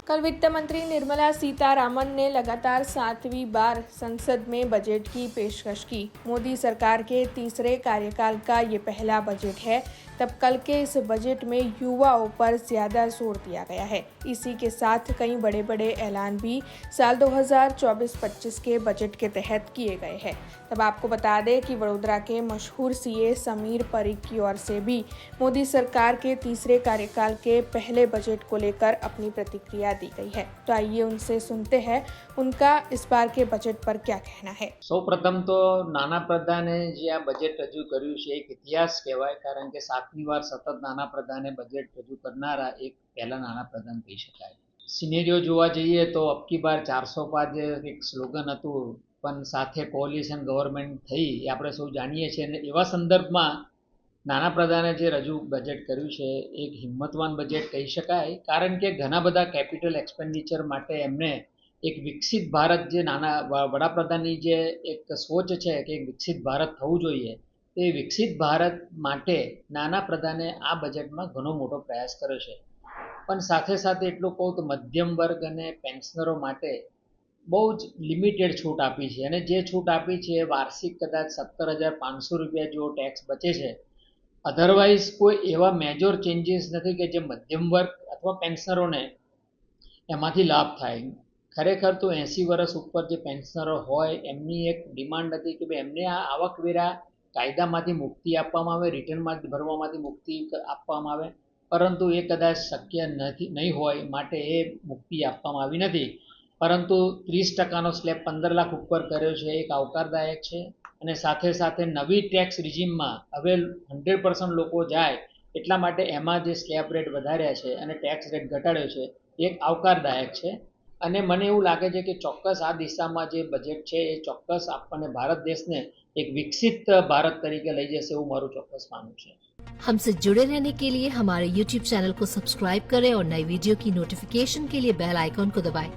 कल वित्त मंत्री निर्मला सीतारामन ने लगातार 7वीं बार संसद में बजट की पेशकश की। मोदी सरकार के तीसरे कार्यकाल का ये पहला बजट है। तब कल के इस बजट में युवाओं पर ज्यादा जोर दिया गया है। इसी के साथ कई बड़े बड़े ऐलान भी साल 2024-25 के बजट के तहत किए गए हैं। तब आपको बता दें कि वडोदरा के मशहूर सीए समीर परीख की ओर से भी मोदी सरकार के तीसरे कार्यकाल के पहले बजट को लेकर अपनी प्रतिक्रिया दी गई है। तो आइए उनसे सुनते हैं उनका इस बार के बजट पर क्या कहना है। સૌપ્રથમ તો નાના પ્રધાને જે આ બજેટ રજૂ કર્યું છે એક ઇતિહાસ કહેવાય, કારણ કે 7મી વાર સતત નાના પ્રધાને બજેટ રજૂ કરનારા એક પહેલા નાના પ્રધાન કહી શકાય। સિનેરિયો જોવા જઈએ તો અબકી બાર 400 પાર જે એક સ્લોગન હતું, પણ સાથે કોલિશન ગવર્મેન્ટ થઈ એ આપણે સૌ જાણીએ છીએ, અને એવા સંદર્ભમાં નાના પ્રધાને જે રજૂ બજેટ કર્યું છે એક હિંમતવાન બજેટ કહી શકાય, કારણ કે ઘણા બધા કેપિટલ એક્સપેન્ડિચર માટે એમને એક વિકસિત ભારત, જે નાના વડાપ્રધાનની જે એક સોચ છે કે એક વિકસિત ભારત થવું જોઈએ, તે વિકસિત ભારત માટે નાના પ્રધાને આ બજેટમાં ઘણો મોટો પ્રયાસ કર્યો છે। પણ સાથે સાથે એટલું કહું તો મધ્યમ વર્ગ અને પેન્શનરો માટે બહુ જ લિમિટેડ છૂટ આપી છે, અને જે છૂટ આપી છે એ વાર્ષિક કદાચ 17,500 રૂપિયા જેવો ટેક્સ બચે છે। અધરવાઇઝ કોઈ એવા મેજર ચેન્જીસ નથી કે જે મધ્યમ વર્ગ અથવા પેન્શનરોને એમાંથી લાભ થાય। ખરેખર તો 80 વર્ષ ઉપર જે પેન્શનરો હોય એમની એક ડિમાન્ડ હતી કે ભાઈ એમને આ આવકવેરા કાયદામાંથી મુક્તિ આપવામાં આવે, રિટર્નમાં ભરવામાંથી મુક્તિ આપવામાં આવે, પરંતુ એ કદાચ શક્ય નહીં હોય, માટે એ મુક્તિ આપવામાં આવી નથી। પરંતુ 30%નો સ્લેબ 15 લાખ ઉપર કર્યો છે, એક આવકારદાયક છે। અને સાથે સાથે નવી ટેક્સ રિજીમમાં હવે 100% લોકો જાય એટલા માટે એમાં જે સ્લેબ રેટ વધાર્યા છે અને ટેક્સ રેટ ઘટાડ્યો છે એક આવકારદાયક છે। અને મને એવું લાગે છે કે ચોક્કસ આ દિશામાં જે બજેટ છે એ ચોક્કસ આપણને ભારત દેશને એક વિકસિત ભારત તરીકે લઈ જશે એવું મારું ચોક્કસ માનવું છે। हमसे जुड़े रहने के लिए हमारे YouTube चैनल को सब्सक्राइब करें और नई वीडियो की नोटिफिकेशन के लिए बेल आइकॉन को दबाएं।